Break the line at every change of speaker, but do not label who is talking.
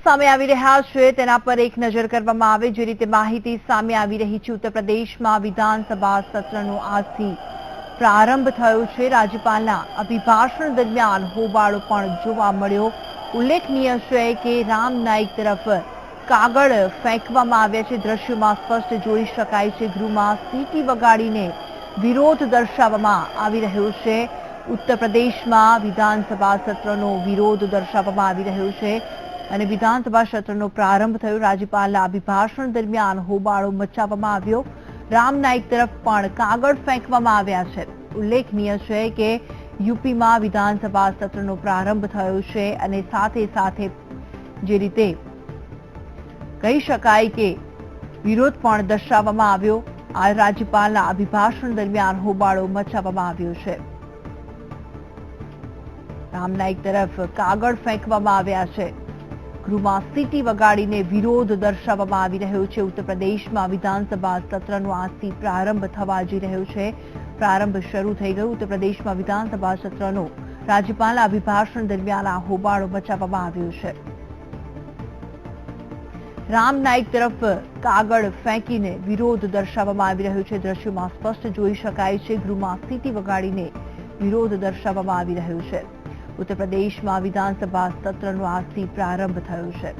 સામે આવી રહ્યા છે તેના પર એક નજર કરવામાં આવે। જે રીતે માહિતી સામે આવી રહી છે, ઉત્તર પ્રદેશમાં વિધાનસભા સત્રનો આજથી પ્રારંભ થયો છે। રાજ્યપાલના અભિભાષણ દરમિયાન હોબાળો પણ જોવા મળ્યો। ઉલ્લેખનીય છે કે રામ નાઈક તરફ કાગળ ફેંકવામાં આવ્યા છે। દ્રશ્યોમાં સ્પષ્ટ જોઈ શકાય છે, ગૃહમાં સીટી વગાડીને વિરોધ દર્શાવવામાં આવી રહ્યો છે। ઉત્તર પ્રદેશમાં વિધાનસભા સત્રનો વિરોધ દર્શાવવામાં આવી રહ્યો છે અને વિધાનસભા સત્રનો પ્રારંભ થયો। રાજ્યપાલના અભિભાષણ દરમિયાન હોબાળો મચાવવામાં આવ્યો। રામ નાઈક તરફ પણ કાગળ ફેંકવામાં આવ્યા છે। ઉલ્લેખનીય છે કે યુપીમાં વિધાનસભા સત્રનો પ્રારંભ થયો છે અને સાથે સાથે જે રીતે કહી શકાય કે વિરોધ પણ દર્શાવવામાં આવ્યો। આ રાજ્યપાલના અભિભાષણ દરમિયાન હોબાળો મચાવવામાં આવ્યો છે। રામ નાઈક તરફ કાગળ ફેંકવામાં આવ્યા છે। ગૃહમાં સીટી વગાડીને વિરોધ દર્શાવવામાં આવી રહ્યો છે। ઉત્તર પ્રદેશમાં વિધાનસભા સત્રનો આજથી પ્રારંભ થવા જઈ રહ્યો છે। પ્રારંભ શરૂ થઈ ગયો। ઉત્તર પ્રદેશમાં વિધાનસભા સત્રનો રાજ્યપાલના અભિભાષણ દરમિયાન આ હોબાળો મચાવવામાં આવ્યો છે। રામ નાઈક તરફ કાગળ ફેંકીને વિરોધ દર્શાવવામાં આવી રહ્યો છે। દ્રશ્યોમાં સ્પષ્ટ જોઈ શકાય છે, ગૃહમાં સીટી વગાડીને વિરોધ દર્શાવવામાં આવી રહ્યો છે। ઉત્તર પ્રદેશમાં વિધાનસભા સત્રનો આજથી પ્રારંભ થયો છે।